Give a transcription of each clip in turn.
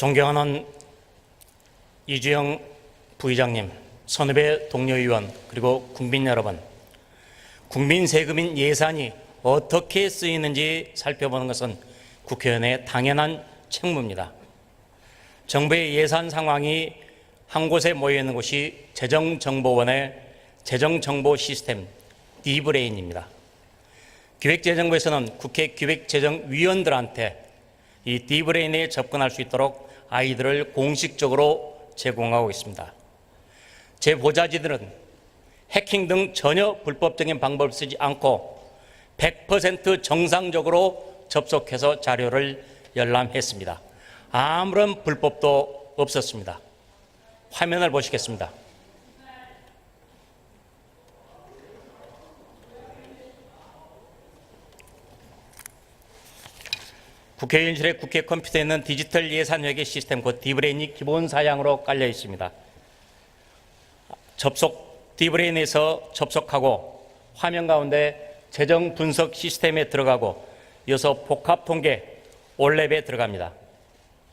존경하는 이주영 부의장님, 선후배 동료 의원, 그리고 국민 여러분, 국민 세금인 예산이 어떻게 쓰이는지 살펴보는 것은 국회의원의 당연한 책무입니다. 정부의 예산 상황이 한 곳에 모여 있는 곳이 재정정보원의 재정정보 시스템 D브레인입니다. 기획재정부에서는 국회 기획재정위원들한테 이 D브레인에 접근할 수 있도록 아이들을 공식적으로 제공하고 있습니다. 제 보좌진들은 해킹 등 전혀 불법적인 방법을 쓰지 않고 100% 정상적으로 접속해서 자료를 열람했습니다. 아무런 불법도 없었습니다. 화면을 보시겠습니다. 국회의원실의 국회 컴퓨터에 있는 디지털 예산 회계 시스템 곧 D브레인이 기본 사양으로 깔려 있습니다. D브레인에서 접속하고 화면 가운데 재정 분석 시스템에 들어가고 이어서 복합 통계 올랩에 들어갑니다.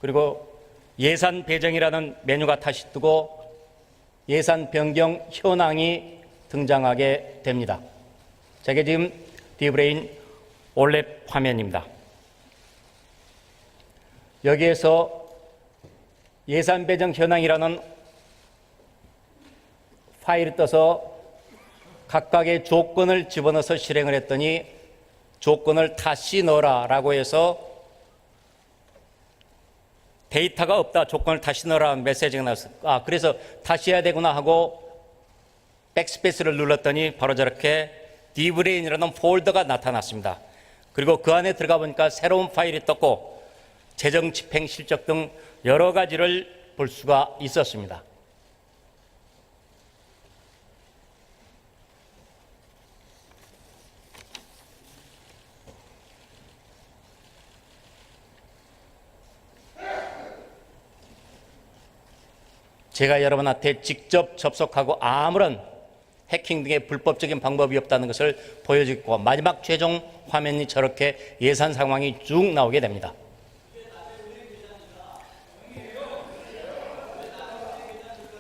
그리고 예산 배정이라는 메뉴가 다시 뜨고 예산 변경 현황이 등장하게 됩니다. 자, 이게 지금 D브레인 올랩 화면입니다. 여기에서 예산 배정 현황이라는 파일을 떠서 각각의 조건을 집어넣어서 실행을 했더니 조건을 다시 넣어라라고 해서 데이터가 없다, 조건을 다시 넣으라는 메시지가 나왔어요. 그래서 다시 해야 되구나 하고 백스페이스를 눌렀더니 바로 저렇게 D브레인이라는 폴더가 나타났습니다. 그리고 그 안에 들어가 보니까 새로운 파일이 떴고 재정 집행 실적 등 여러 가지를 볼 수가 있었습니다. 제가 여러분한테 직접 접속하고 아무런 해킹 등의 불법적인 방법이 없다는 것을 보여주고 마지막 최종 화면이 저렇게 예산 상황이 쭉 나오게 됩니다.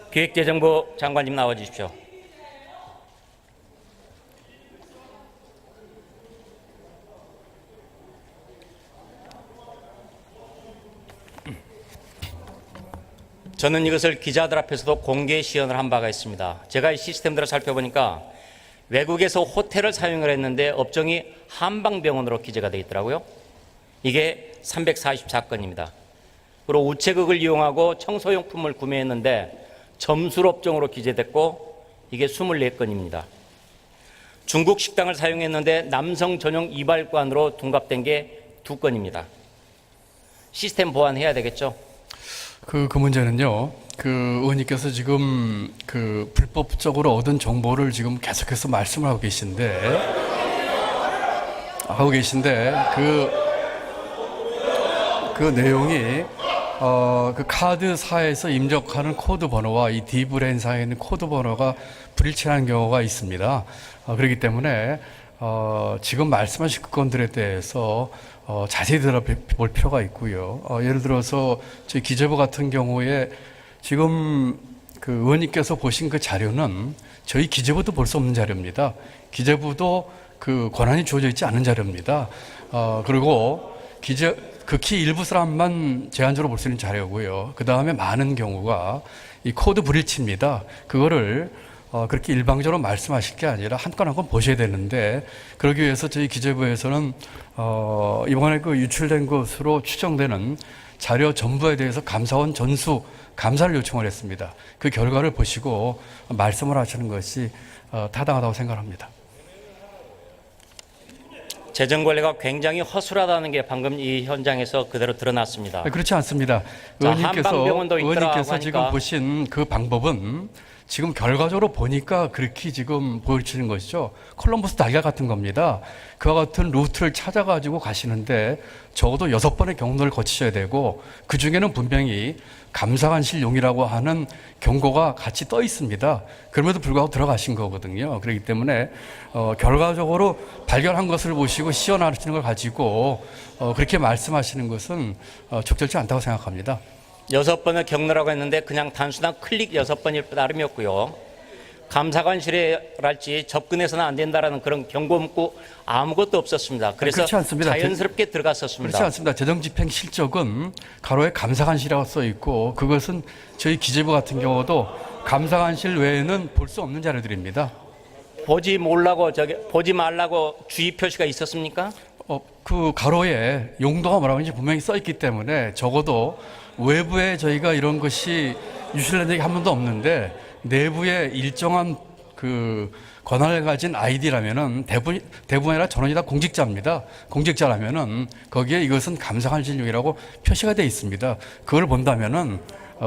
기획재정부 장관님 나와 주십시오. 저는 이것을 기자들 앞에서도 공개 시연을 한 바가 있습니다. 제가 이 시스템들을 살펴보니까 외국에서 호텔을 사용을 했는데 업종이 한방병원으로 기재가 되어 있더라고요. 이게 344건입니다. 그리고 우체국을 이용하고 청소용품을 구매했는데 점술 업종으로 기재됐고 이게 24건입니다. 중국 식당을 사용했는데 남성 전용 이발관으로 둔갑된 게 2건입니다. 시스템 보완해야 되겠죠? 그 문제는요, 의원님께서 지금 불법적으로 얻은 정보를 지금 계속해서 말씀을 하고 계신데, 그 내용이, 카드사에서 입력하는 코드 번호와 이 D브레인사에 있는 코드 번호가 불일치하는 경우가 있습니다. 그렇기 때문에, 지금 말씀하신 그 건들에 대해서 자세히 들어볼 필요가 있고요. 예를 들어서 저희 기재부 같은 경우에 지금 그 의원님께서 보신 그 자료는 저희 기재부도 볼 수 없는 자료입니다. 기재부도 그 권한이 주어져 있지 않은 자료입니다. 그리고 극히 일부 사람만 제한적으로 볼 수 있는 자료고요. 그 다음에 많은 경우가 이 코드 불일치입니다. 그거를 그렇게 일방적으로 말씀하실 게 아니라 한 건 한 건 보셔야 되는데, 그러기 위해서 저희 기재부에서는 이번에 그 유출된 것으로 추정되는 자료 전부에 대해서 감사원 전수 감사를 요청을 했습니다. 그 결과를 보시고 말씀을 하시는 것이 타당하다고 생각합니다. 재정 관리가 굉장히 허술하다는 게 방금 이 현장에서 그대로 드러났습니다. 그렇지 않습니다. 의원님께서 지금 보신 그 방법은 지금 결과적으로 보니까 그렇게 지금 보여지는 것이죠. 콜럼버스 달걀 같은 겁니다. 그와 같은 루트를 찾아가지고 가시는데 적어도 6번의 경로를 거치셔야 되고, 그 중에는 분명히 감사관실용이라고 하는 경고가 같이 떠 있습니다. 그럼에도 불구하고 들어가신 거거든요. 그렇기 때문에 결과적으로 발견한 것을 보시고 시연하시는 걸 가지고 그렇게 말씀하시는 것은 적절치 않다고 생각합니다. 6번을 경로라고 했는데 그냥 단순한 클릭 6번일 따름이었고요. 감사관실에랄지 접근해서는 안 된다라는 그런 경고 문구 아무것도 없었습니다. 그래서 그렇지 않습니다. 자연스럽게 들어갔었습니다. 그렇지 않습니다. 재정집행 실적은 가로에 감사관실이라고 써 있고 그것은 저희 기재부 같은 경우도 감사관실 외에는 볼 수 없는 자료들입니다. 보지 말라고 주의 표시가 있었습니까? 그 가로에 용도가 뭐라고 하는지 분명히 써 있기 때문에 적어도 외부에 저희가 이런 것이 유실된 적이 한 번도 없는데 내부에 일정한 그 권한을 가진 아이디라면은 대부분 아니라 전원이 다 공직자입니다. 공직자라면은 거기에 이것은 감사관실용이라고 표시가 되어 있습니다. 그걸 본다면은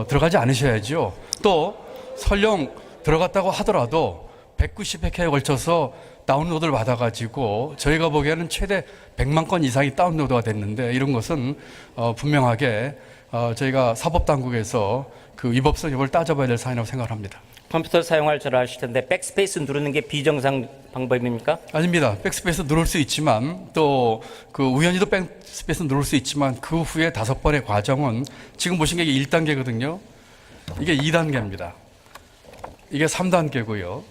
들어가지 않으셔야죠. 또 설령 들어갔다고 하더라도 190회에 걸쳐서 다운로드를 받아가지고 저희가 보기에는 최대 100만 건 이상이 다운로드가 됐는데 이런 것은 분명하게 저희가 사법당국에서 그 위법성 여부를 따져봐야 될 사안이라고 생각합니다. 컴퓨터 사용할 줄 아실 텐데 백스페이스 누르는 게 비정상 방법입니까? 아닙니다. 백스페이스 누를 수 있지만 또 그 우연히도 백스페이스 누를 수 있지만 그 후에 5번의 과정은 지금 보신 게 1단계거든요. 이게 2단계입니다. 이게 3단계고요.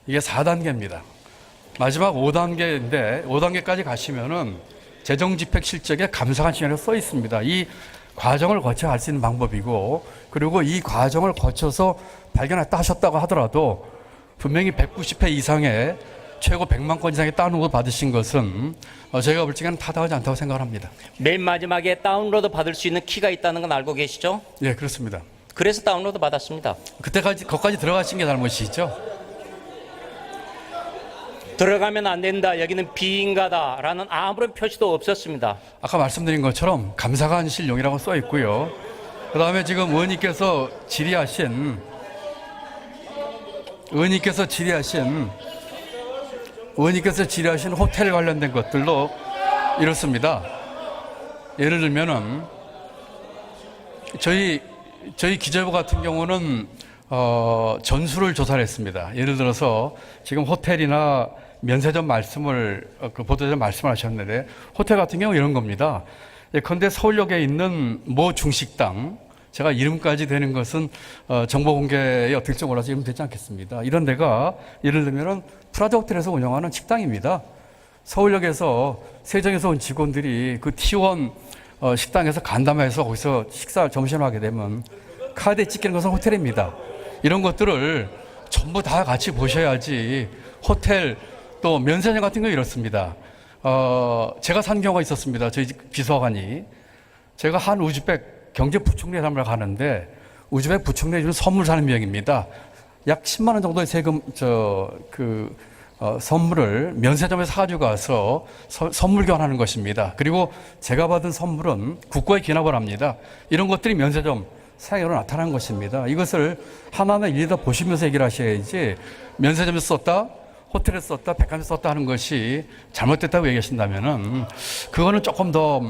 이게 4단계입니다. 마지막 5단계인데 5단계까지 가시면은 재정집행 실적에 감사관실이라고 써 있습니다. 이 과정을 거쳐야 할 수 있는 방법이고 그리고 이 과정을 거쳐서 발견했다 하셨다고 하더라도 분명히 190회 이상의 최고 100만 건 이상의 다운로드 받으신 것은 저희가 볼 적에는 타당하지 않다고 생각합니다. 맨 마지막에 다운로드 받을 수 있는 키가 있다는 건 알고 계시죠? 예, 그렇습니다. 그래서 다운로드 받았습니다. 거기까지 들어가신 게 잘못이죠. 들어가면 안 된다. 여기는 비인가다라는 아무런 표시도 없었습니다. 아까 말씀드린 것처럼 감사관실용이라고 써 있고요. 그다음에 지금 의원님께서 질의하신 호텔 관련된 것들로 이렇습니다. 예를 들면은 저희 기재부 같은 경우는 전수를 조사를 했습니다. 예를 들어서 지금 호텔이나 면세점 그 보도자료 말씀을 하셨는데 호텔 같은 경우 이런 겁니다. 예컨대 서울역에 있는 모 중식당, 제가 이름까지 되는 것은 정보 공개에 어떻게 좀 올라서 이름 되지 않겠습니다. 이런 데가 예를 들면은 프라자 호텔에서 운영하는 식당입니다. 서울역에서 세종에서 온 직원들이 그 T1 식당에서 간담회해서 거기서 점심을 하게 되면 카드에 찍히는 것은 호텔입니다. 이런 것들을 전부 다 같이 보셔야지 호텔 또 면세점 같은 거 이렇습니다. 제가 산 경우가 있었습니다. 저희 비서관이. 제가 한 우즈벡 경제부총리에 담으러 가는데 우즈벡 부총리에 주는 선물 사는 비용입니다. 약 10만 원 정도의 세금, 선물을 면세점에서 사가지고 가서 선물 교환하는 것입니다. 그리고 제가 받은 선물은 국고에 기납을 합니다. 이런 것들이 면세점 사용으로 나타난 것입니다. 이것을 하나하나 일일이 다 보시면서 얘기를 하셔야지 면세점에서 썼다, 호텔에서 썼다, 백화점에서 썼다 하는 것이 잘못됐다고 얘기하신다면은 그거는 조금 더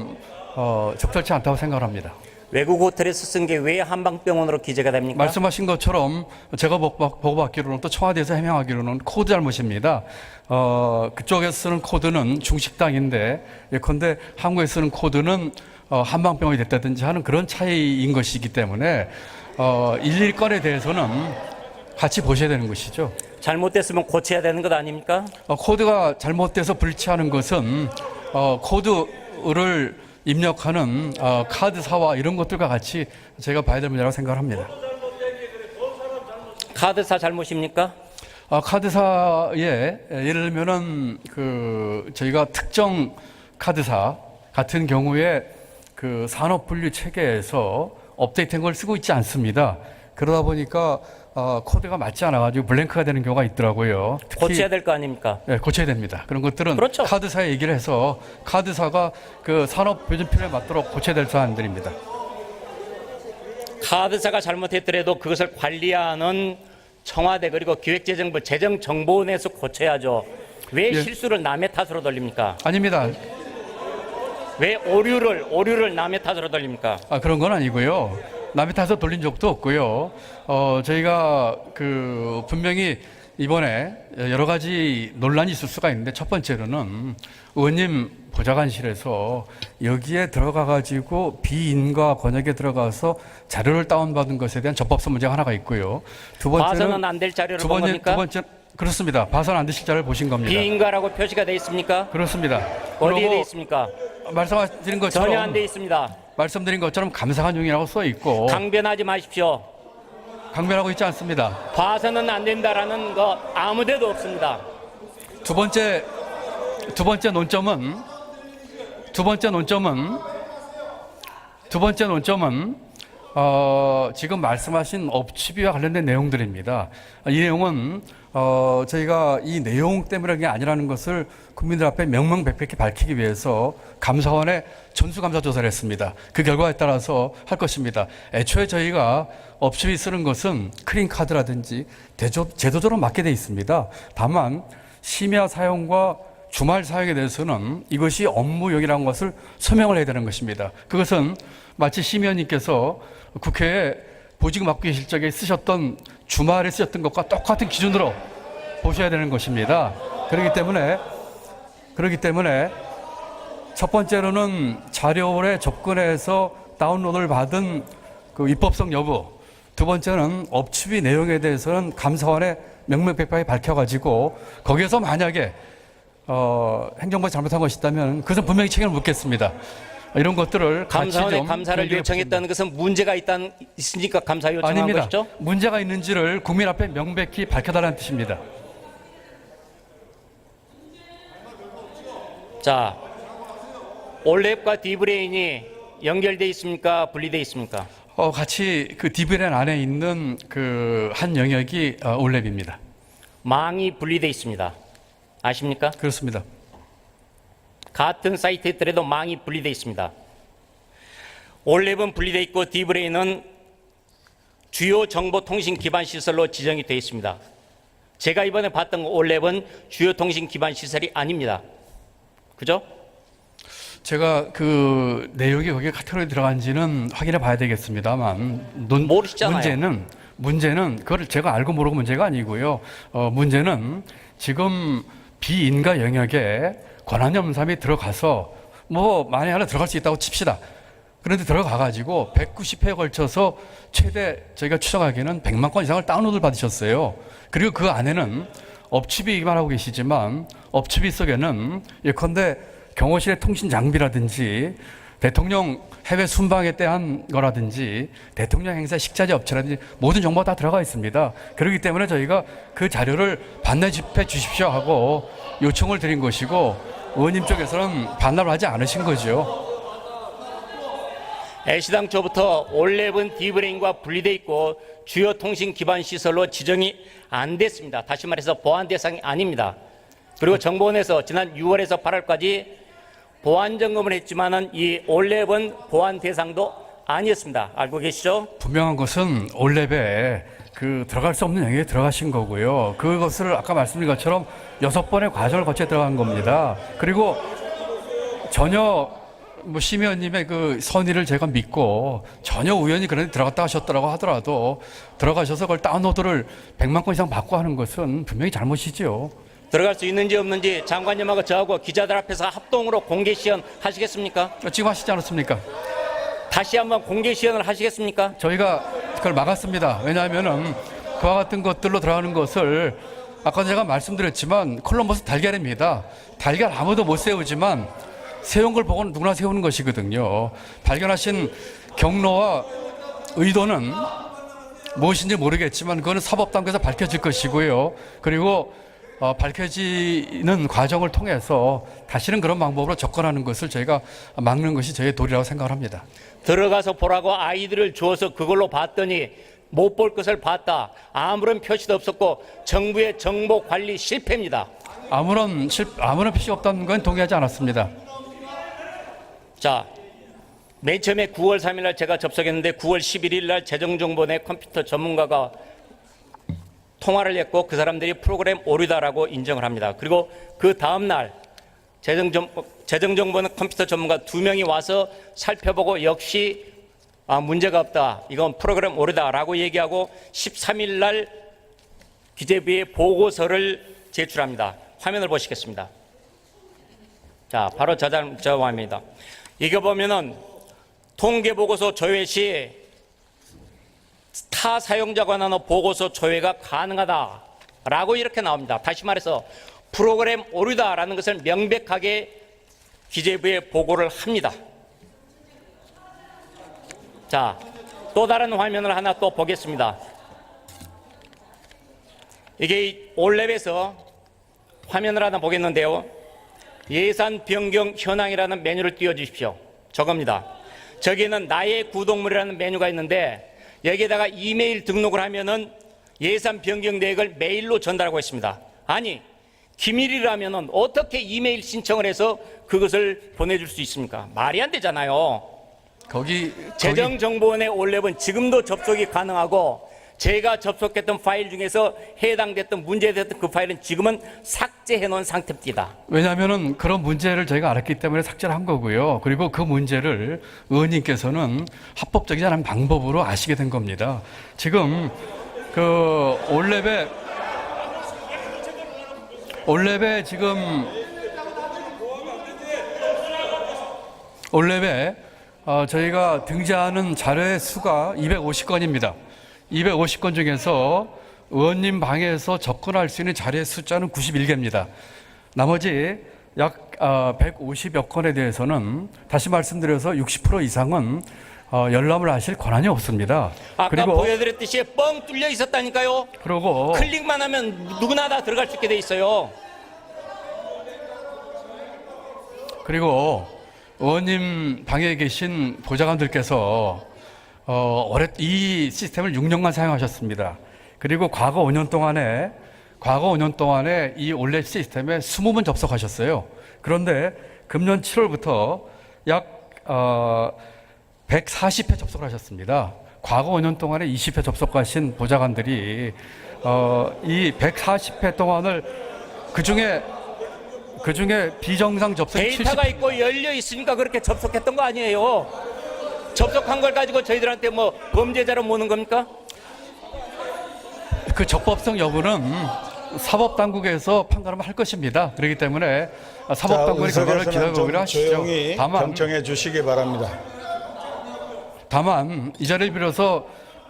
적절치 않다고 생각을 합니다. 외국 호텔에서 쓴 게 왜 한방병원으로 기재가 됩니까? 말씀하신 것처럼 제가 보고받기로는 또 청와대에서 해명하기로는 코드 잘못입니다. 그쪽에서 쓰는 코드는 중식당인데 예컨대 한국에 쓰는 코드는 한방병원이 됐다든지 하는 그런 차이인 것이기 때문에 일일 건에 대해서는 같이 보셔야 되는 것이죠. 잘못됐으면 고쳐야 되는 것 아닙니까? 코드가 잘못돼서 불치하는 것은 코드를 입력하는 카드사와 이런 것들과 같이 제가 봐야 될 문제라고 생각을 합니다. 카드사 잘못입니까? 카드사에 예를 들면은 저희가 특정 카드사 같은 경우에 그 산업 분류 체계에서 업데이트한 걸 쓰고 있지 않습니다. 그러다 보니까 코드가 맞지 않아가지고 블랭크가 되는 경우가 있더라고요. 고쳐야 될 거 아닙니까? 네, 고쳐야 됩니다. 그런 것들은 그렇죠. 카드사에 얘기를 해서 카드사가 그 산업 표준표에 맞도록 고쳐야 될 사안들입니다. 카드사가 잘못했더라도 그것을 관리하는 청와대 그리고 기획재정부 재정정보원에서 고쳐야죠. 왜 예. 실수를 남의 탓으로 돌립니까? 아닙니다. 왜 오류를 남의 탓으로 돌립니까? 그런 건 아니고요. 남의 탓으로 돌린 적도 없고요. 저희가 분명히 이번에 여러 가지 논란이 있을 수가 있는데 첫 번째로는 의원님 보좌관실에서 여기에 들어가 가지고 비인가 번역에 들어가서 자료를 다운받은 것에 대한 접법성 문제가 하나가 있고요. 두 번째는 봐서는 안 될 자료를 본 겁니까? 두 번째 그렇습니다. 봐서는 안 되실 자료를 보신 겁니다. 비인가라고 표시가 돼 있습니까? 그렇습니다. 어디에 돼 그리고 있습니까? 말씀드린 것처럼 전혀 안 돼 있습니다. 말씀드린 것처럼 감사한 용이라고 써 있고 강변하지 마십시오. 강변하고 있지 않습니다. 봐서는 안 된다라는 거 아무데도 없습니다. 두 번째 논점은 지금 말씀하신 업추비와 관련된 내용들입니다. 이 내용은 저희가 이 내용 때문에 그게 아니라는 것을 국민들 앞에 명명백백히 밝히기 위해서 감사원에 전수감사조사를 했습니다. 그 결과에 따라서 할 것입니다. 애초에 저희가 업추비 쓰는 것은 크린카드라든지 제도적으로 맞게 돼 있습니다. 다만 심야 사용과 주말 사용에 대해서는 이것이 업무용이라는 것을 서명을 해야 되는 것입니다. 그것은 마치 심의원님께서 국회에 보직 맡고 계실 적에 쓰셨던 주말에 쓰셨던 것과 똑같은 기준으로 보셔야 되는 것입니다. 그렇기 때문에 첫 번째로는 자료에 접근해서 다운로드를 받은 그 입법성 여부, 두 번째는 업추비 내용에 대해서는 감사원에 명명백백하게 밝혀가지고 거기에서 만약에 행정부가 잘못한 것이 있다면 그것은 분명히 책임을 묻겠습니다. 이런 것들을 감사원에 감사를 요청했다는 것은 문제가 있으니까 감사 요청한 아닙니다. 것이죠? 문제가 있는지를 국민 앞에 명백히 밝혀달라는 뜻입니다. 자, 올랩과 디브레인이 연결돼 있습니까? 분리돼 있습니까? 같이 그 디브렌 안에 있는 그 한 영역이 올랩입니다. 망이 분리돼 있습니다. 아십니까? 그렇습니다. 같은 사이트에 있더라도 망이 분리돼 있습니다. 올랩은 분리돼 있고 디브레인은 주요 정보통신 기반 시설로 지정이 되어 있습니다. 제가 이번에 봤던 올랩은 주요 통신 기반 시설이 아닙니다. 그죠? 제가 그 내용이 거기에 카테고리에 들어간지는 확인해 봐야 되겠습니다만 모르시잖아요. 문제는 그걸 제가 알고 모르고 문제가 아니고요. 문제는 지금 비인가 영역에 권한염삼이 들어가서 뭐 만에 하나 들어갈 수 있다고 칩시다. 그런데 들어가 가지고 190회에 걸쳐서 최대 저희가 추정하기에는 100만 건 이상을 다운로드를 받으셨어요. 그리고 그 안에는 업추비만 하고 계시지만 업추비 속에는 예컨대 경호실의 통신 장비라든지 대통령 해외 순방에 대한 거라든지 대통령 행사 식자재 업체라든지 모든 정보가 다 들어가 있습니다. 그렇기 때문에 저희가 그 자료를 반납해 주십시오 하고 요청을 드린 것이고 의원님 쪽에서는 반납을 하지 않으신 거죠. 애시당초부터 올랩은 디브레인과 분리돼 있고 주요 통신 기반 시설로 지정이 안 됐습니다. 다시 말해서 보안 대상이 아닙니다. 그리고 정보원에서 지난 6월에서 8월까지 보안 점검을 했지만은 이 올랩은 보안 대상도 아니었습니다. 알고 계시죠? 분명한 것은 올랩에 그 들어갈 수 없는 영역에 들어가신 거고요. 그것을 아까 말씀드린 것처럼 6번의 과정을 거쳐 들어간 겁니다. 그리고 전혀 심의원님의 그 선의를 제가 믿고 전혀 우연히 그런 데 들어갔다 하셨더라고 하더라도 들어가셔서 그걸 다운로드를 100만 건 이상 받고 하는 것은 분명히 잘못이지요. 들어갈 수 있는지 없는지 장관님하고 저하고 기자들 앞에서 합동으로 공개 시연 하시겠습니까? 지금 하시지 않았습니까? 다시 한번 공개 시연을 하시겠습니까? 저희가 그걸 막았습니다. 왜냐하면은 그와 같은 것들로 들어가는 것을 아까 제가 말씀드렸지만 콜럼버스 달걀입니다. 달걀 아무도 못 세우지만 세운 걸 보고 누구나 세우는 것이거든요. 발견하신 경로와 의도는 무엇인지 모르겠지만 그거는 사법당국에서 밝혀질 것이고요. 그리고 밝혀지는 과정을 통해서 다시는 그런 방법으로 접근하는 것을 저희가 막는 것이 저희의 도리라고 생각을 합니다. 들어가서 보라고 아이들을 주어서 그걸로 봤더니 못 볼 것을 봤다. 아무런 표시도 없었고 정부의 정보 관리 실패입니다. 아무런 표시 없다는 건 동의하지 않았습니다. 자, 맨 처음에 9월 3일 날 제가 접속했는데 9월 11일 날 재정정보내 컴퓨터 전문가가 통화를 했고 그 사람들이 프로그램 오류다라고 인정을 합니다. 그리고 그 다음 날 재정정보는 컴퓨터 전문가 2명이 와서 살펴보고 역시 문제가 없다. 이건 프로그램 오류다라고 얘기하고 13일 날 기재부에 보고서를 제출합니다. 화면을 보시겠습니다. 자, 바로 저 화면입니다. 이거 보면은 통계보고서 조회 시 타 사용자 관한 보고서 조회가 가능하다라고 이렇게 나옵니다. 다시 말해서 프로그램 오류다라는 것을 명백하게 기재부에 보고를 합니다. 자, 또 다른 화면을 하나 또 보겠습니다. 이게 올랩에서 화면을 하나 보겠는데요. 예산 변경 현황이라는 메뉴를 띄워주십시오. 저겁니다. 저기는 나의 구독물이라는 메뉴가 있는데 여기에다가 이메일 등록을 하면은 예산 변경 내역을 메일로 전달하고 있습니다. 아니, 기밀이라면은 어떻게 이메일 신청을 해서 그것을 보내줄 수 있습니까? 말이 안 되잖아요. 재정정보원의 올랩은 지금도 접속이 가능하고 제가 접속했던 파일 중에서 해당됐던 문제됐던 그 파일은 지금은 삭제해 놓은 상태입니다. 왜냐하면 그런 문제를 저희가 알았기 때문에 삭제를 한 거고요. 그리고 그 문제를 의원님께서는 합법적이지 않은 방법으로 아시게 된 겁니다. 지금 그 올랩에 지금 올랩에 저희가 등재하는 자료의 수가 250건입니다. 250건 중에서 의원님 방에서 접근할 수 있는 자료의 숫자는 91개입니다. 나머지 약 150여 건에 대해서는 다시 말씀드려서 60% 이상은 열람을 하실 권한이 없습니다. 아까 그리고 보여드렸듯이 뻥 뚫려 있었다니까요. 그리고 클릭만 하면 누구나 다 들어갈 수 있게 돼 있어요. 그리고 의원님 방에 계신 보좌관들께서 이 시스템을 6년간 사용하셨습니다. 그리고 과거 5년 동안에 이 올랩 시스템에 20번 접속하셨어요. 그런데 금년 7월부터 약 140회 접속을 하셨습니다. 과거 5년 동안에 20회 접속하신 보좌관들이 이 140회 동안을 그중에 비정상 접속 데이터가 있고 열려 있으니까 그렇게 접속했던 거 아니에요. 접속한 걸 가지고 저희들한테 뭐 범죄자로 모는 겁니까? 그 적법성 여부는 사법당국에서 판단을 할 것입니다. 그렇기 때문에 사법당국의 결과를 기다려보기로 하시죠. 조용히 경청해 주시기 바랍니다. 다만 이 자리를 빌어서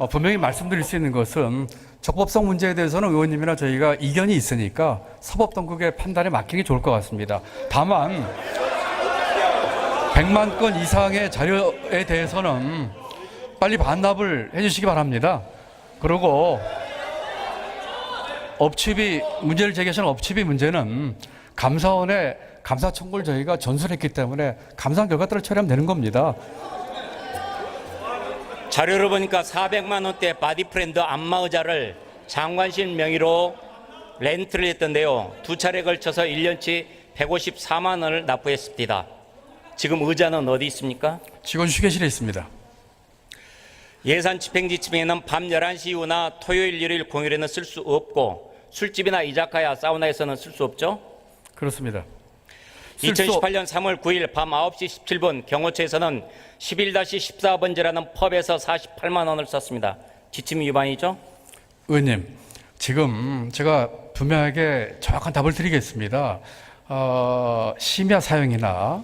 분명히 말씀드릴 수 있는 것은 적법성 문제에 대해서는 의원님이나 저희가 이견이 있으니까 사법당국의 판단에 맡기는 게 좋을 것 같습니다. 다만 100만 건 이상의 자료에 대해서는 빨리 반납을 해주시기 바랍니다. 그리고 문제를 제기하시는 업추비 문제는 감사원의 감사 청구를 저희가 전수했기 때문에 감사 결과 따라 처리하면 되는 겁니다. 자료를 보니까 400만 원대 바디프렌드 안마의자를 장관실 명의로 렌트를 했던데요. 2차례 걸쳐서 1년치 154만 원을 납부했습니다. 지금 의자는 어디 있습니까? 직원 휴게실에 있습니다. 예산 집행지침에는 밤 11시 이후나 토요일, 일요일, 공휴일에는 쓸 수 없고 술집이나 이자카야, 사우나에서는 쓸 수 없죠? 그렇습니다. 2018년 3월 9일 밤 9시 17분 경호처에서는 11-14번지라는 펍에서 48만 원을 썼습니다. 지침 위반이죠? 의원님, 지금 제가 분명하게 정확한 답을 드리겠습니다. 심야 사용이나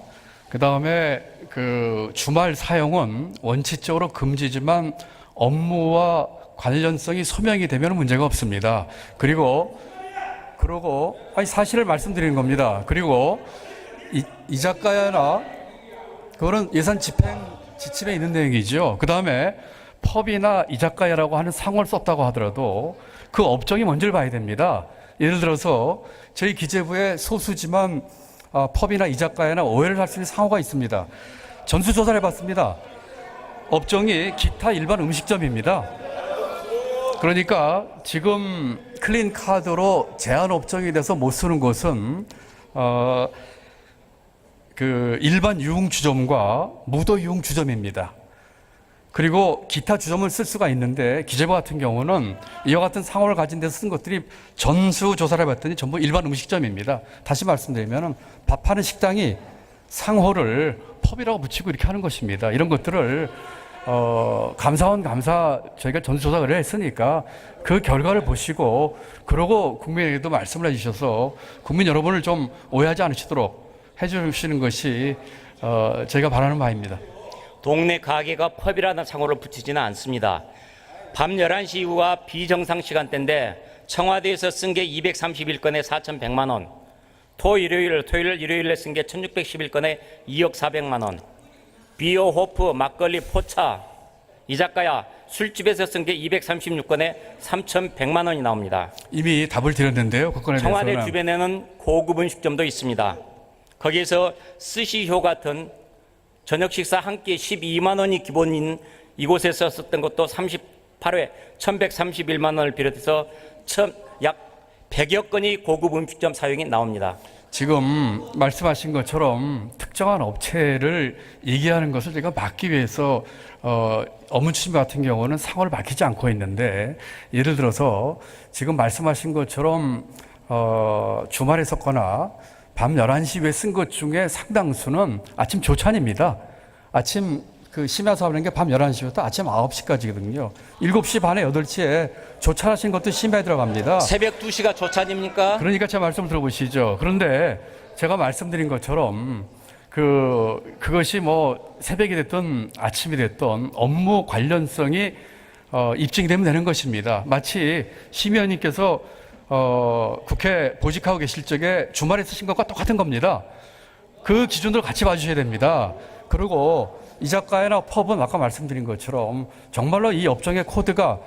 그 다음에 그 주말 사용은 원칙적으로 금지지만 업무와 관련성이 소명이 되면 문제가 없습니다. 그리고 사실을 말씀드리는 겁니다. 그리고 이자카야나 그거는 예산 집행 지침에 있는 내용이죠. 그 다음에 펍이나 이자카야라고 하는 상호를 썼다고 하더라도 그 업종이 뭔지를 봐야 됩니다. 예를 들어서 저희 기재부에 소수지만 펍이나 이자카야나 오해를 할 수 있는 상호가 있습니다. 전수조사를 해봤습니다. 업종이 기타 일반 음식점입니다. 그러니까 지금 클린 카드로 제한 업종이 돼서 못 쓰는 곳은 그 일반 유흥주점과 무도 유흥주점입니다. 그리고 기타 주점을 쓸 수가 있는데 기재부 같은 경우는 이와 같은 상호를 가진 데서 쓴 것들이 전수조사를 해봤더니 전부 일반 음식점입니다. 다시 말씀드리면 밥하는 식당이 상호를 펍이라고 붙이고 이렇게 하는 것입니다. 이런 것들을 감사원 감사 저희가 전수조사 의뢰를 했으니까 그 결과를 보시고 그러고 국민에게도 말씀을 해주셔서 국민 여러분을 좀 오해하지 않으시도록 해주시는 것이 제가 바라는 바입니다. 동네 가게가 펍이라는 상호를 붙이지는 않습니다. 밤 11시 이후가 비정상 시간대인데 청와대에서 쓴 게 231건에 4,100만 원, 토요일, 일요일에 쓴 게 1,611건에 2억 400만 원, 비어, 호프, 막걸리, 포차, 이자카야, 술집에서 쓴 게 236건에 3,100만 원이 나옵니다. 이미 답을 드렸는데요. 그 건에 청와대 대해서는 주변에는 고급 음식점도 있습니다. 거기에서 스시효 같은 저녁 식사 한 끼 12만 원이 기본인 이곳에서 썼던 것도 38회 1,131만 원을 비롯해서 약 100여 건이 고급 음식점 사용이 나옵니다. 지금 말씀하신 것처럼 특정한 업체를 얘기하는 것을 제가 막기 위해서 업무 추진 같은 경우는 상호를 밝히지 않고 있는데, 예를 들어서 지금 말씀하신 것처럼 주말에 썼거나 밤 11시 이후에 쓴 것 중에 상당수는 아침 조찬입니다. 아침 그 심야 사업하는 게 밤 11시부터 아침 9시까지거든요. 7시 반에 8시에 조찬하신 것도 심야에 들어갑니다. 새벽 2시가 조찬입니까? 그러니까 제 말씀 들어보시죠. 그런데 제가 말씀드린 것처럼 그것이 뭐 새벽이 됐든 아침이 됐든 업무 관련성이 입증이 되면 되는 것입니다. 마치 심의원님께서 국회 보직하고 계실 적에 주말에 쓰신 것과 똑같은 겁니다. 그 기준으로 같이 봐주셔야 됩니다. 그리고 이자카야나 펍은 아까 말씀드린 것처럼 정말로 이 업종의 코드가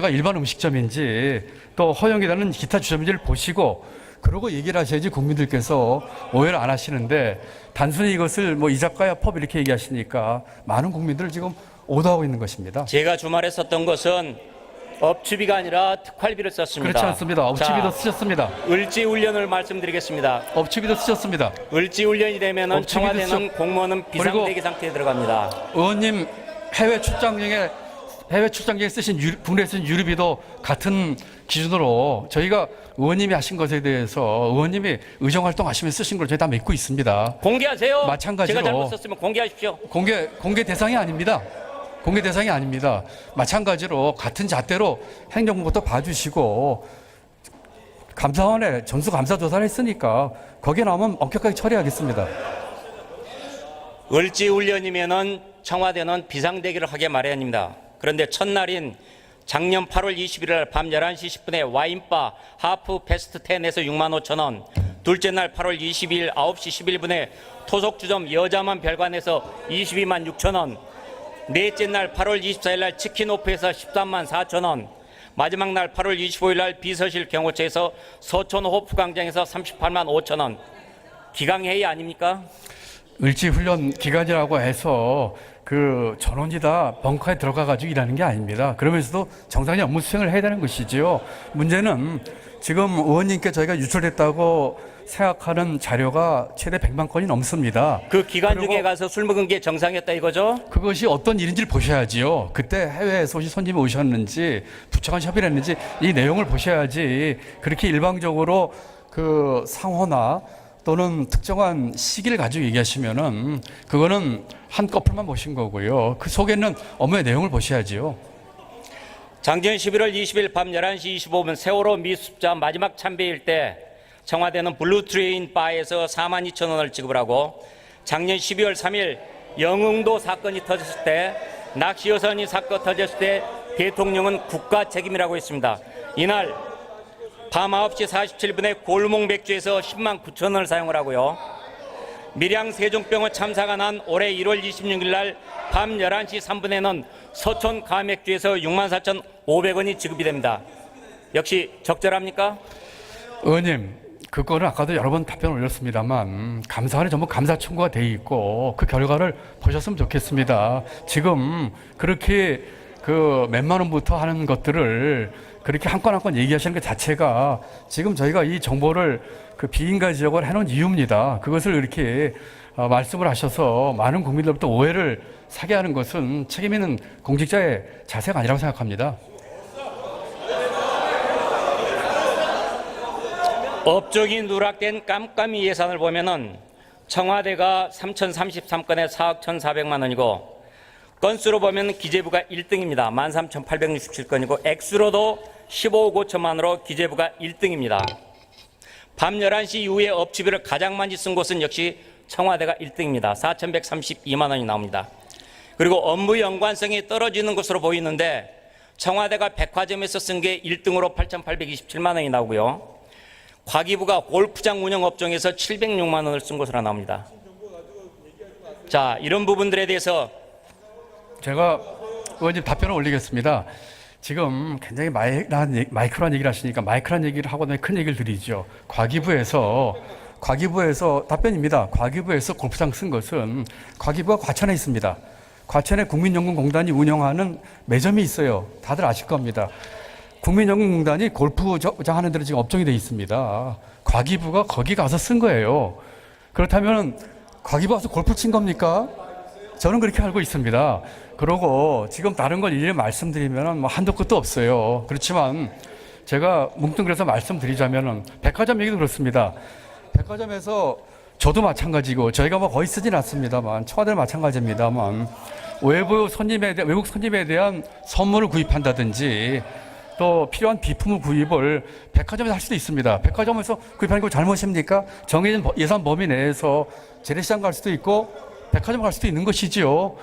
일반 음식점인지 또 허용이 되는 기타 주점인지를 보시고 그러고 얘기를 하셔야지 국민들께서 오해를 안 하시는데, 단순히 이것을 뭐 이자카야 펍 이렇게 얘기하시니까 많은 국민들을 지금 오도하고 있는 것입니다. 제가 주말에 썼던 것은 업추비가 아니라 특활비를 썼습니다. 그렇지 않습니다. 업추비도 쓰셨습니다. 을지훈련을 말씀드리겠습니다. 업추비도 쓰셨습니다. 을지훈련이 되면은 업추비도 청와대는 공무원은 비상대기 상태에 들어갑니다. 의원님 해외 출장 중에 쓰신 국내에 쓰신 유류비도 같은 기준으로 저희가 의원님이 하신 것에 대해서 의원님이 의정활동 하시면 쓰신 걸 저희 다 믿고 있습니다. 공개하세요. 마찬가지로 제가 잘못 썼으면 공개하십시오. 공개 대상이 아닙니다. 공개 대상이 아닙니다. 마찬가지로 같은 잣대로 행정부부터 봐주시고 감사원에 전수감사조사를 했으니까 거기에 나오면 엄격하게 처리하겠습니다. 을지훈련이면은 청와대는 비상대기를 하게 마련입니다. 그런데 첫날인 작년 8월 21일 밤 11시 10분에 와인바 하프 패스트 10에서 6만 5천 원, 둘째 날 8월 22일 9시 11분에 토속주점 여자만 별관에서 22만 6천 원, 넷째 날 8월 24일 날 치킨오프에서 13만 4천 원, 마지막 날 8월 25일 날 비서실 경호처에서 서촌 호프 광장에서 38만 5천 원. 기강회의 아닙니까? 을지훈련 기간이라고 해서 그 전원이 다 벙커에 들어가 가지고 일하는 게 아닙니다. 그러면서도 정상적인 업무 수행을 해야 되는 것이지요. 문제는 지금 의원님께 저희가 유출했다고 생각하는 자료가 최대 100만 건이 넘습니다. 그 기간 중에 가서 술 먹은 게 정상이었다 이거죠? 그것이 어떤 일인지를 보셔야지요. 그때 해외에서 오신 손님이 오셨는지 부처간 협의를 했는지 이 내용을 보셔야지, 그렇게 일방적으로 그 상호나 또는 특정한 시기를 가지고 얘기하시면은 그거는 한 커플만 보신 거고요. 그 속에 있는 업무의 내용을 보셔야지요. 작년 11월 20일 밤 11시 25분 세월호 미수습자 마지막 참배일 때 청와대는 블루트레인 바에서 4만 2천 원을 지급을 하고, 작년 12월 3일 영흥도 사건이 터졌을 때, 낚시 여선이 사건 터졌을 때 대통령은 국가 책임이라고 했습니다. 이날 밤 9시 47분에 골목 맥주에서 10만 9천 원을 사용을 하고요. 밀양 세종병원 참사가 난 올해 1월 26일 날 밤 11시 3분에는 서촌 가맥주에서 6만 4,500원이 지급이 됩니다. 역시 적절합니까? 의원님, 그거는 아까도 여러 번 답변 올렸습니다만 감사원에 전부 감사 청구가 돼 있고 그 결과를 보셨으면 좋겠습니다. 지금 그렇게 그 몇만 원부터 하는 것들을 그렇게 한 건 한 건 얘기하시는 것 자체가 지금 저희가 이 정보를 그 비인가 지역으로 해놓은 이유입니다. 그것을 이렇게 말씀을 하셔서 많은 국민들부터 오해를 사게 하는 것은 책임 있는 공직자의 자세가 아니라고 생각합니다. 업종이 누락된 깜깜이 예산을 보면은 청와대가 3,033건에 4억 1,400만 원이고 건수로 보면 기재부가 1등입니다. 13,867건이고 액수로도 15억 5천만으로 기재부가 1등입니다. 밤 11시 이후에 업추비를 가장 많이 쓴 곳은 역시 청와대가 1등입니다. 4,132만 원이 나옵니다. 그리고 업무 연관성이 떨어지는 것으로 보이는데 청와대가 백화점에서 쓴 게 1등으로 8,827만 원이 나오고요. 과기부가 골프장 운영 업종에서 706만 원을 쓴 것으로 나옵니다. 자, 이런 부분들에 대해서 제가 의원님 답변을 올리겠습니다. 지금 굉장히 마이크로한 얘기를 하시니까 마이크로한 얘기를 하고 나면 큰 얘기를 드리죠. 과기부에서 답변입니다. 과기부에서 골프장 쓴 것은 과기부가 과천에 있습니다. 과천에 국민연금공단이 운영하는 매점이 있어요. 다들 아실 겁니다. 국민연금공단이 골프장 하는 데로 지금 업종이 되어 있습니다. 과기부가 거기 가서 쓴 거예요. 그렇다면 과기부 가서 골프 친 겁니까? 저는 그렇게 알고 있습니다. 그러고 지금 다른 걸 일일이 말씀드리면 뭐 한도 끝도 없어요. 그렇지만 제가 뭉뚱그려서 말씀드리자면은 백화점 얘기도 그렇습니다. 백화점에서 저도 마찬가지고 저희가 뭐 거의 쓰진 않습니다만 청와대는 마찬가지입니다만 외국 손님에 대한 선물을 구입한다든지 또 필요한 비품의 구입을 백화점에서 할 수도 있습니다. 백화점에서 구입하는 거 잘못입니까? 정해진 예산 범위 내에서 재래시장 갈 수도 있고 백화점 갈 수도 있는 것이지요.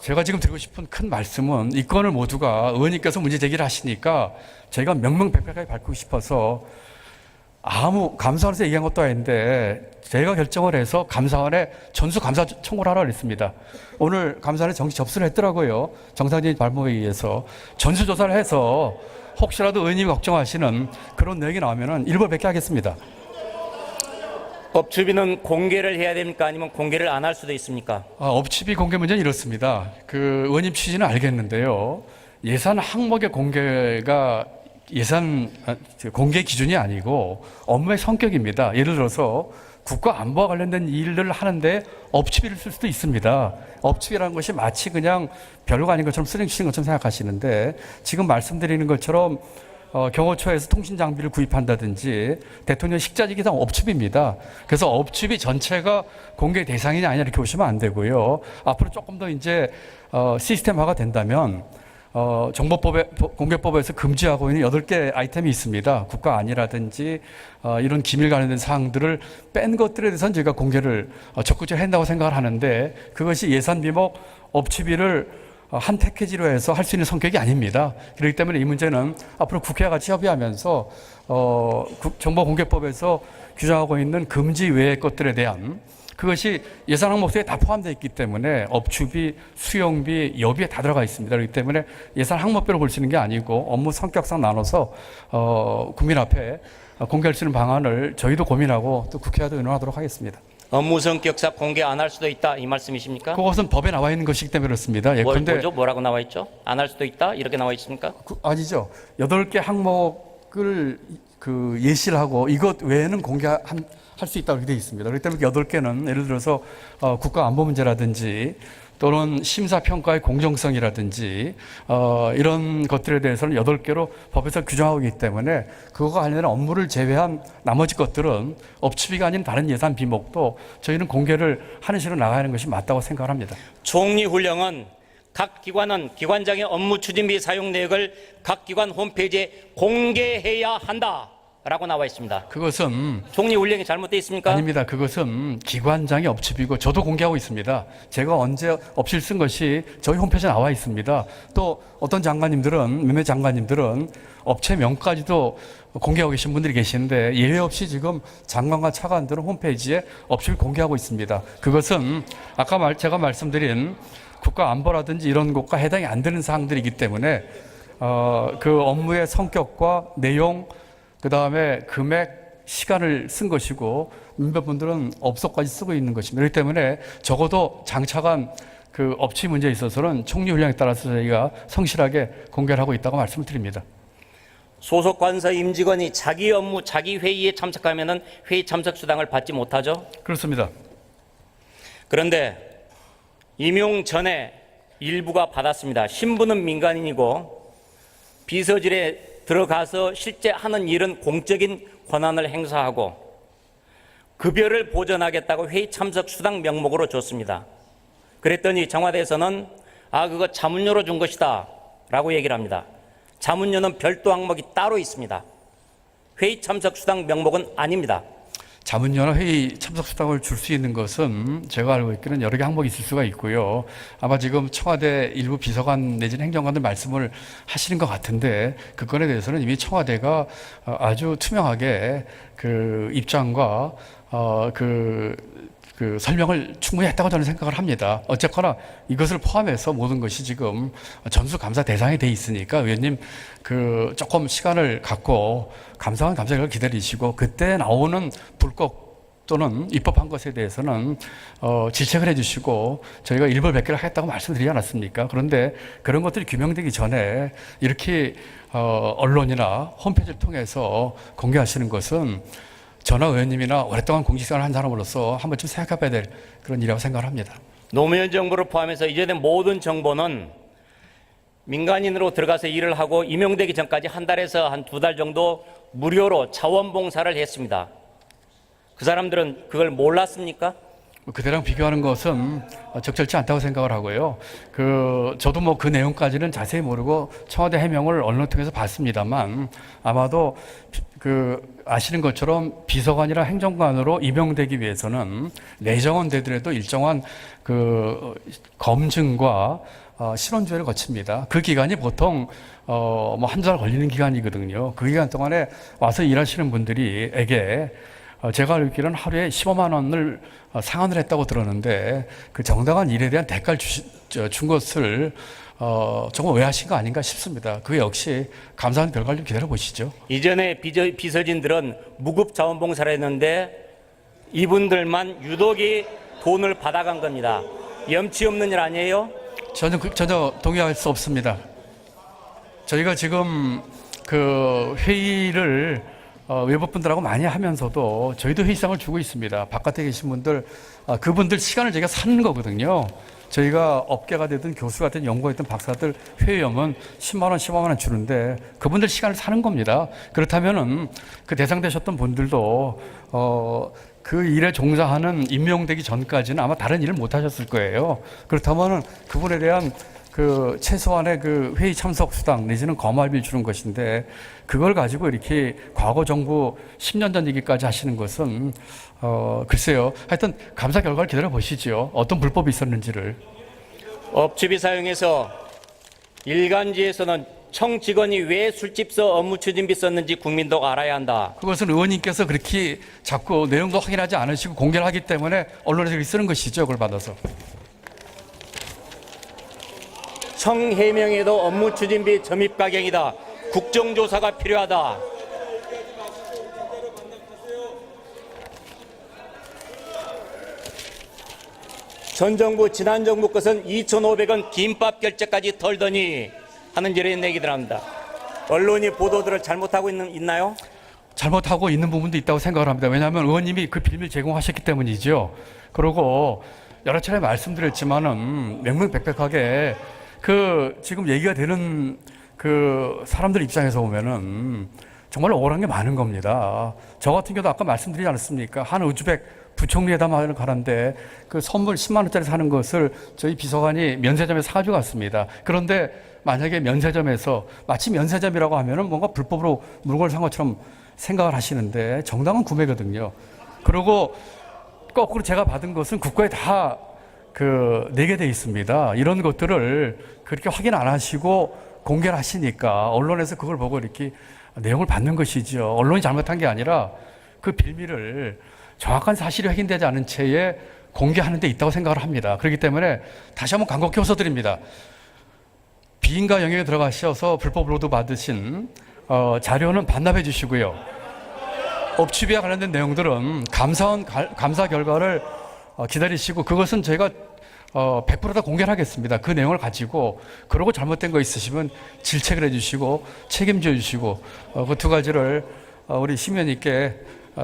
제가 지금 드리고 싶은 큰 말씀은 이 건을 모두가 의원님께서 문제 제기를 하시니까 저희가 명명백백하게 밝히고 싶어서 아무 감사원에서 얘기한 것도 아닌데 저희가 결정을 해서 감사원에 전수 감사 청구를 하라고 했습니다. 오늘 감사원에 정식 접수를 했더라고요. 정상적인 발목에 의해서 전수 조사를 해서 혹시라도 의원님이 걱정하시는 그런 내용이 나오면은 일벌백계 하겠습니다. 업추비는 공개를 해야 됩니까? 아니면 공개를 안 할 수도 있습니까? 업추비 공개 문제는 이렇습니다. 그 의원님 취지는 알겠는데요. 예산 항목의 공개가 예산 공개 기준이 아니고 업무의 성격입니다. 예를 들어서 국가 안보와 관련된 일을 하는데 업추비를 쓸 수도 있습니다. 업추비라는 것이 마치 그냥 별거 아닌 것처럼 쓰레기 치는 것처럼 생각하시는데 지금 말씀드리는 것처럼 경호처에서 통신 장비를 구입한다든지 대통령 식자재 다 업추비입니다. 그래서 업추비 전체가 공개 대상이냐 아니냐 이렇게 보시면 안 되고요. 앞으로 조금 더 이제 시스템화가 된다면 공개법에서 금지하고 있는 8개 아이템이 있습니다. 국가 안이라든지 이런 기밀 관련된 사항들을 뺀 것들에 대해서는 저희가 공개를 적극적으로 한다고 생각을 하는데 그것이 예산 비목 업추비를 한 패키지로 해서 할 수 있는 성격이 아닙니다. 그렇기 때문에 이 문제는 앞으로 국회와 같이 협의하면서 정보공개법에서 규정하고 있는 금지 외의 것들에 대한 그것이 예산 항목에 다 포함되어 있기 때문에 업추비, 수용비, 여비에 다 들어가 있습니다. 그렇기 때문에 예산 항목별로 볼 수 있는 게 아니고 업무 성격상 나눠서 국민 앞에 공개할 수 있는 방안을 저희도 고민하고 또 국회와도 의논하도록 하겠습니다. 업무 성격상 공개 안 할 수도 있다 이 말씀이십니까? 그것은 법에 나와 있는 것이기 때문에 그렇습니다. 예컨대 뭐죠? 뭐라고 나와 있죠? 안 할 수도 있다 이렇게 나와 있습니까? 아니죠. 8개 항목을 예시를 하고 이것 외에는 공개할 수 있다고 이렇게 되어 있습니다. 그렇기 때문에 8개는 예를 들어서 국가 안보 문제라든지 또는 심사평가의 공정성이라든지 이런 것들에 대해서는 8개로 법에서 규정하고 있기 때문에 그거와 관련된 업무를 제외한 나머지 것들은 업추비가 아닌 다른 예산 비목도 저희는 공개를 하는 식으로 나가는 것이 맞다고 생각을 합니다. 총리훈령은 각 기관은 기관장의 업무 추진비 사용 내역을 각 기관 홈페이지에 공개해야 한다 라고 나와 있습니다. 그것은 총리훈령이 잘못되어 있습니까? 아닙니다. 그것은 기관장의 업추비고 저도 공개하고 있습니다. 제가 언제 업실 쓴 것이 저희 홈페이지에 나와 있습니다. 또 어떤 장관님들은 몇몇 장관님들은 업체명까지도 공개하고 계신 분들이 계시는데 예외 없이 지금 장관과 차관들은 홈페이지에 업체를 공개하고 있습니다. 그것은 아까 제가 말씀드린 국가 안보라든지 이런 것과 해당이 안 되는 사항들이기 때문에 그 업무의 성격과 내용 그 다음에 금액, 시간을 쓴 것이고 몇몇 분들은 업소까지 쓰고 있는 것입니다. 그렇기 때문에 적어도 장차관 그 업체 문제에 있어서는 총리훈령에 따라서 저희가 성실하게 공개를 하고 있다고 말씀을 드립니다. 소속 관서 임직원이 자기 업무, 자기 회의에 참석하면은 회의 참석 수당을 받지 못하죠? 그렇습니다. 그런데 임용 전에 일부가 받았습니다. 신분은 민간인이고 비서실에 들어가서 실제 하는 일은 공적인 권한을 행사하고 급여를 보전하겠다고 회의 참석 수당 명목으로 줬습니다. 그랬더니 청와대에서는 그거 자문료로 준 것이다 라고 얘기를 합니다. 자문료는 별도 항목이 따로 있습니다. 회의 참석 수당 명목은 아닙니다. 자문료나 회의 참석 수당을 줄 수 있는 것은 제가 알고 있기는 여러 개 항목이 있을 수가 있고요. 아마 지금 청와대 일부 비서관 내지는 행정관들 말씀을 하시는 것 같은데 그 건에 대해서는 이미 청와대가 아주 투명하게 그 입장과 그 설명을 충분히 했다고 저는 생각을 합니다. 어쨌거나 이것을 포함해서 모든 것이 지금 전수감사 대상이 돼 있으니까 의원님 그 조금 시간을 갖고 감사원 감사 결과를 기다리시고 그때 나오는 불법 또는 입법한 것에 대해서는 질책을 해주시고 저희가 일벌백계를 하겠다고 말씀드리지 않았습니까? 그런데 그런 것들이 규명되기 전에 이렇게 언론이나 홈페이지를 통해서 공개하시는 것은 저나 의원님이나 오랫동안 공직생활을 한 사람으로서 한 번쯤 생각해봐야 될 그런 일이라고 생각을 합니다. 노무현 정부를 포함해서 이전의 모든 정보는 민간인으로 들어가서 일을 하고 임용되기 전까지 한 달에서 한 2달 정도 무료로 자원봉사를 했습니다. 그 사람들은 그걸 몰랐습니까? 그대랑 비교하는 것은 적절치 않다고 생각을 하고요. 저도 뭐 그 내용까지는 자세히 모르고 청와대 해명을 언론 통해서 봤습니다만 아마도 아시는 것처럼 비서관이나 행정관으로 임용되기 위해서는 내정원 되더라도 일정한 검증과 실원조회를 거칩니다. 그 기간이 보통 뭐 한두 달 걸리는 기간이거든요. 그 기간 동안에 와서 일하시는 분들에게 제가 알기로는 하루에 15만 원을 상환을 했다고 들었는데 그 정당한 일에 대한 대가를 준 것을 조금 오해하신 거 아닌가 싶습니다. 그 역시 감사한 결과를 좀 기다려 보시죠. 이전에 비서진들은 무급 자원봉사를 했는데 이분들만 유독이 돈을 받아간 겁니다. 염치 없는 일 아니에요? 전혀 동의할 수 없습니다. 저희가 지금 회의를 외부 분들하고 많이 하면서도 저희도 회의상을 주고 있습니다. 바깥에 계신 분들, 그분들 시간을 저희가 사는 거거든요. 저희가 업계가 되든 교수가 되든 연구가 되든 박사들 회의하면 10만 원, 15만 원 주는데 그분들 시간을 사는 겁니다. 그렇다면은 그 대상되셨던 분들도 그 일에 종사하는 임명되기 전까지는 아마 다른 일을 못 하셨을 거예요. 그렇다면은 그분에 대한 최소한의 회의 참석 수당 내지는 거마비를 주는 것인데 그걸 가지고 이렇게 과거 정부 10년 전 얘기까지 하시는 것은 글쎄요. 하여튼 감사 결과를 기다려 보시죠. 어떤 불법이 있었는지를. 업체비 사용해서 일간지에서는 청 직원이 왜 술집서 업무 추진비 썼는지 국민도 알아야 한다. 그것은 의원님께서 그렇게 자꾸 내용도 확인하지 않으시고 공개를 하기 때문에 언론에서 그렇게 쓰는 것이죠. 그걸 받아서. 청 해명에도 업무 추진비 점입 가경이다. 국정조사가 필요하다. 전 정부 지난 정부 것은 2,500원 김밥 결제까지 털더니 하는 이런 얘기들 합니다. 언론이 보도들을 잘못하고 있나요? 잘못하고 있는 부분도 있다고 생각을 합니다. 왜냐하면 의원님이 그 빌미를 제공하셨기 때문이죠. 그리고 여러 차례 말씀드렸지만은 명명백백하게 지금 얘기가 되는 사람들 입장에서 보면은 정말 억울한 게 많은 겁니다. 저 같은 경우도 아까 말씀드리지 않았습니까? 한 우즈벡 부총리회담하러 가는데 선물 10만 원짜리 사는 것을 저희 비서관이 면세점에 사가지고 갔습니다. 그런데 만약에 면세점에서 마치 면세점이라고 하면은 뭔가 불법으로 물건을 산 것처럼 생각을 하시는데 정당한 구매거든요. 그리고 거꾸로 제가 받은 것은 국가에 다 내게 돼 있습니다. 이런 것들을 그렇게 확인 안 하시고 공개를 하시니까 언론에서 그걸 보고 이렇게 내용을 받는 것이죠. 언론이 잘못한 게 아니라 그 빌미를 정확한 사실이 확인되지 않은 채에 공개하는 데 있다고 생각을 합니다. 그렇기 때문에 다시 한번 간곡히 호소드립니다. 비인가 영역에 들어가셔서 불법 로드 받으신 자료는 반납해 주시고요. 업추비와 관련된 내용들은 감사원 감사 결과를 기다리시고 그것은 저희가 100% 다 공개를 하겠습니다. 그 내용을 가지고 그러고 잘못된 거 있으시면 질책을 해주시고 책임져 주시고 그 두 가지를 우리 시민님께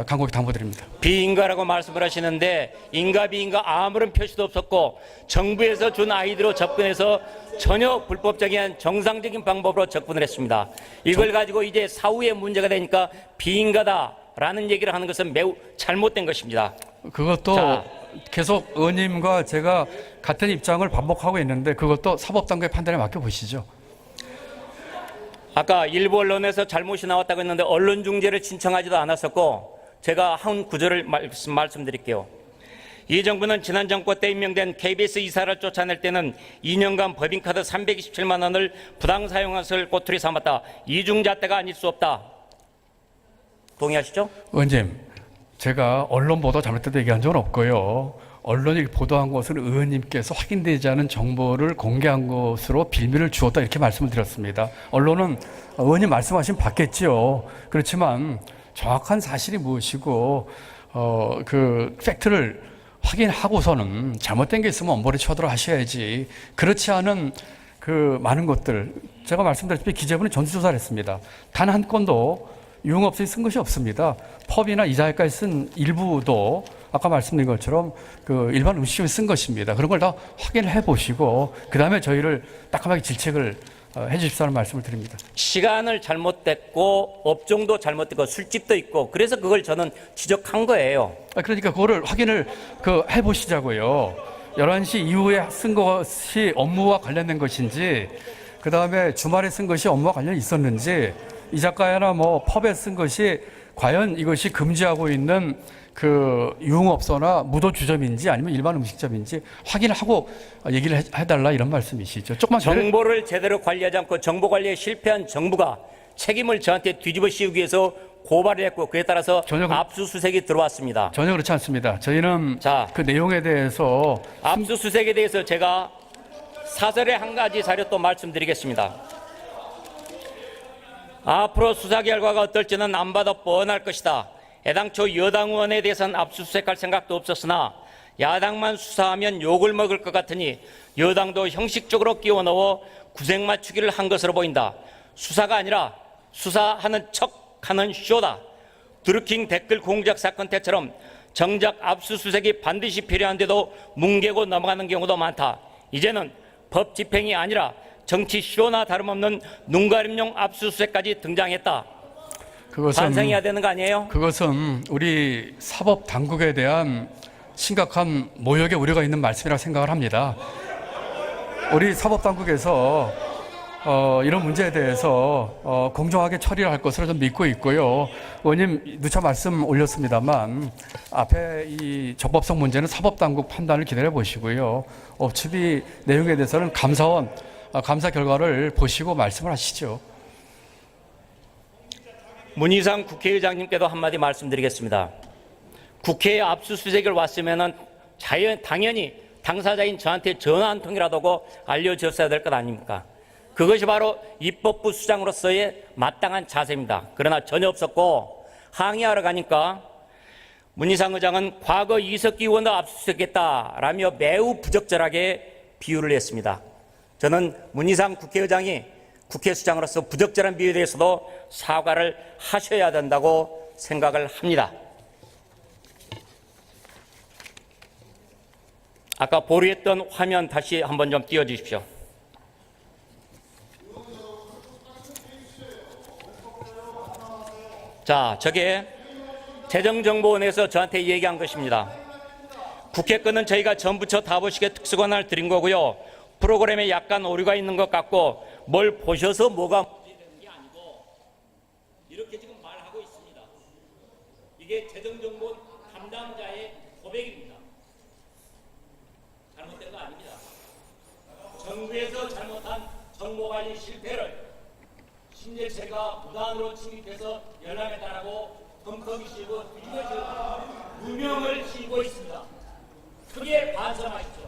간곡히 당부드립니다. 비인가라고 말씀을 하시는데 인가 비인가 아무런 표시도 없었고 정부에서 준 아이디로 접근해서 전혀 불법적인 정상적인 방법으로 접근을 했습니다. 이걸 가지고 이제 사후에 문제가 되니까 비인가다라는 얘기를 하는 것은 매우 잘못된 것입니다. 그것도 자, 계속 의원님과 제가 같은 입장을 반복하고 있는데 그것도 사법당국의 판단에 맡겨보시죠. 아까 일부 언론에서 잘못이 나왔다고 했는데 언론 중재를 신청하지도 않았었고 제가 한 구절을 말씀드릴게요. 이 정부는 지난 정권 때 임명된 KBS 이사를 쫓아낼 때는 2년간 법인카드 327만 원을 부당 사용한 것을 꼬투리 삼았다. 이중잣대가 아닐 수 없다. 동의하시죠? 의원님, 제가 언론 보도 잘못됐다 얘기한 적은 없고요. 언론이 보도한 것은 의원님께서 확인되지 않은 정보를 공개한 것으로 빌미를 주었다 이렇게 말씀을 드렸습니다. 언론은 의원님 말씀하신 받겠죠. 그렇지만 정확한 사실이 무엇이고 그 팩트를 확인하고서는 잘못된 게 있으면 엄벌에 처도록 하셔야지. 그렇지 않은 그 많은 것들 제가 말씀드렸듯이 기재부는 전수조사를 했습니다. 단 한 건도 유흥업소에 쓴 것이 없습니다. 펍이나 이자회까지 쓴 일부도 아까 말씀드린 것처럼 그 일반 음식점에 쓴 것입니다. 그런 걸 다 확인을 해보시고 그 다음에 저희를 따끔하게 질책을 해주십사는 말씀을 드립니다. 시간을 잘못됐고 업종도 잘못됐고 술집도 있고 그래서 그걸 저는 지적한 거예요. 그러니까 그거를 확인을 해보시자고요. 11시 이후에 쓴 것이 업무와 관련된 것인지 그 다음에 주말에 쓴 것이 업무와 관련이 있었는지 이 작가나 뭐 펍에 쓴 것이 과연 이것이 금지하고 있는 그 유흥업소나 무도주점인지 아니면 일반 음식점인지 확인을 하고 얘기를 해달라 이런 말씀이시죠. 조금만 정보를 제대로 관리하지 않고 정보 관리에 실패한 정부가 책임을 저한테 뒤집어 씌우기 위해서 고발을 했고 그에 따라서 압수수색이 들어왔습니다. 전혀 그렇지 않습니다. 저희는 그 내용에 대해서 압수수색에 대해서 제가 사설의 한 가지 자료 또 말씀드리겠습니다. 앞으로 수사 결과가 어떨지는 안 봐도 뻔할 것이다. 애당초 여당 의원에 대해서는 압수수색할 생각도 없었으나 야당만 수사하면 욕을 먹을 것 같으니 여당도 형식적으로 끼워 넣어 구색 맞추기를 한 것으로 보인다. 수사가 아니라 수사하는 척하는 쇼다. 드루킹 댓글 공작 사건 때처럼 정작 압수수색이 반드시 필요한데도 뭉개고 넘어가는 경우도 많다. 이제는 법 집행이 아니라 정치 쇼나 다름없는 눈가림용 압수수색까지 등장했다. 반성해야 되는 거 아니에요? 그것은 우리 사법 당국에 대한 심각한 모욕의 우려가 있는 말씀이라고 생각을 합니다. 우리 사법 당국에서 이런 문제에 대해서 공정하게 처리를 할 것으로 좀 믿고 있고요. 의원님 누차 말씀 올렸습니다만 앞에 이 적법성 문제는 사법 당국 판단을 기다려 보시고요. 업추비 내용에 대해서는 감사원 감사 결과를 보시고 말씀을 하시죠. 문희상 국회의장님께도 한마디 말씀드리겠습니다. 국회에 압수수색을 왔으면 당연히 당사자인 저한테 전화 한 통이라도 알려줬어야 될 것 아닙니까? 그것이 바로 입법부 수장으로서의 마땅한 자세입니다. 그러나 전혀 없었고 항의하러 가니까 문희상 의장은 과거 이석기 의원도 압수수색했다라며 매우 부적절하게 비유를 했습니다. 저는 문희상 국회의장이 국회수장으로서 부적절한 비유에 대해서도 사과를 하셔야 된다고 생각을 합니다. 아까 보류했던 화면 다시 한번 좀 띄워주십시오. 자, 저게 재정정보원에서 저한테 얘기한 것입니다. 국회 건은 저희가 전부처 다보시게 특수권한을 드린 거고요. 프로그램에 약간 오류가 있는 것 같고 뭘 보셔서 뭐가 문제되는 게 아니고 이렇게 지금 말하고 있습니다. 이게 재정정보원 담당자의 고백입니다. 잘못된 거 아닙니다. 정부에서 잘못한 정보관리 실패를 신재체가 무단으로 침입해서 연락했다라고 컴컴이 씌우고 누명을 씌우고 있습니다. 크게 반성하십시오.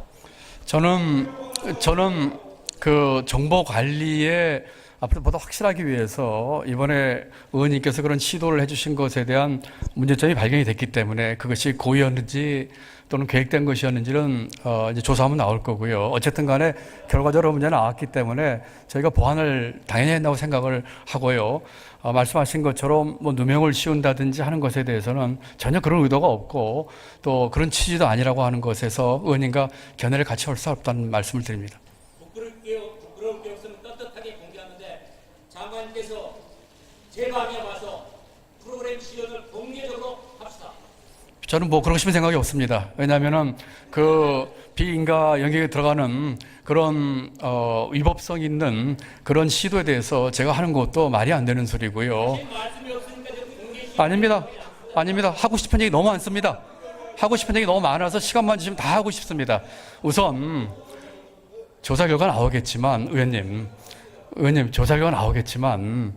저는 그 정보 관리에 앞으로 보다 확실하기 위해서 이번에 의원님께서 그런 시도를 해주신 것에 대한 문제점이 발견이 됐기 때문에 그것이 고의였는지 또는 계획된 것이었는지는 이제 조사하면 나올 거고요. 어쨌든 간에 결과적으로 문제는 나왔기 때문에 저희가 보완을 당연히 한다고 생각을 하고요. 말씀하신 것처럼 뭐 누명을 씌운다든지 하는 것에 대해서는 전혀 그런 의도가 없고 또 그런 취지도 아니라고 하는 것에서 의원님과 견해를 같이 할 수 없다는 말씀을 드립니다. 부끄러울 게 없으면 떳떳하게 공개하는데 장관님께서 제 방에 와서 프로그램 시연을 공개적으로 합시다. 저는 뭐 그러고 싶은 생각이 없습니다. 왜냐하면은 그 비인가 영역에 들어가는 그런 위법성 있는 그런 시도에 대해서 제가 하는 것도 말이 안 되는 소리고요. 아닙니다. 아닙니다. 하고 싶은 얘기 너무 많습니다. 하고 싶은 얘기 너무 많아서 시간만 주시면 다 하고 싶습니다. 우선 조사 결과 나오겠지만 의원님 조사 결과 나오겠지만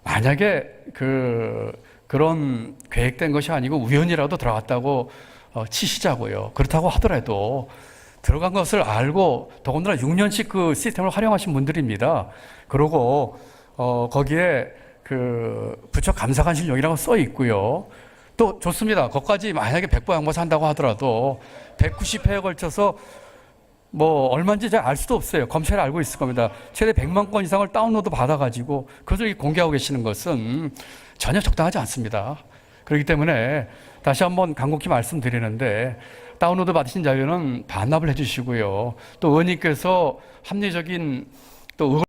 만약에 그런 계획된 것이 아니고 우연이라도 들어갔다고 치시자고요. 그렇다고 하더라도 들어간 것을 알고 더군다나 6년씩 그 시스템을 활용하신 분들입니다. 그리고 거기에 그 부처 감사관실용이라고 써 있고요. 또 좋습니다. 거기까지 만약에 백보 양보사 한다고 하더라도 190회에 걸쳐서 뭐 얼마인지 잘 알 수도 없어요. 검찰이 알고 있을 겁니다. 최대 100만 건 이상을 다운로드 받아가지고 그것을 공개하고 계시는 것은 전혀 적당하지 않습니다. 그렇기 때문에 다시 한번 간곡히 말씀드리는데 다운로드 받으신 자료는 반납을 해주시고요. 또 의원님께서 합리적인 또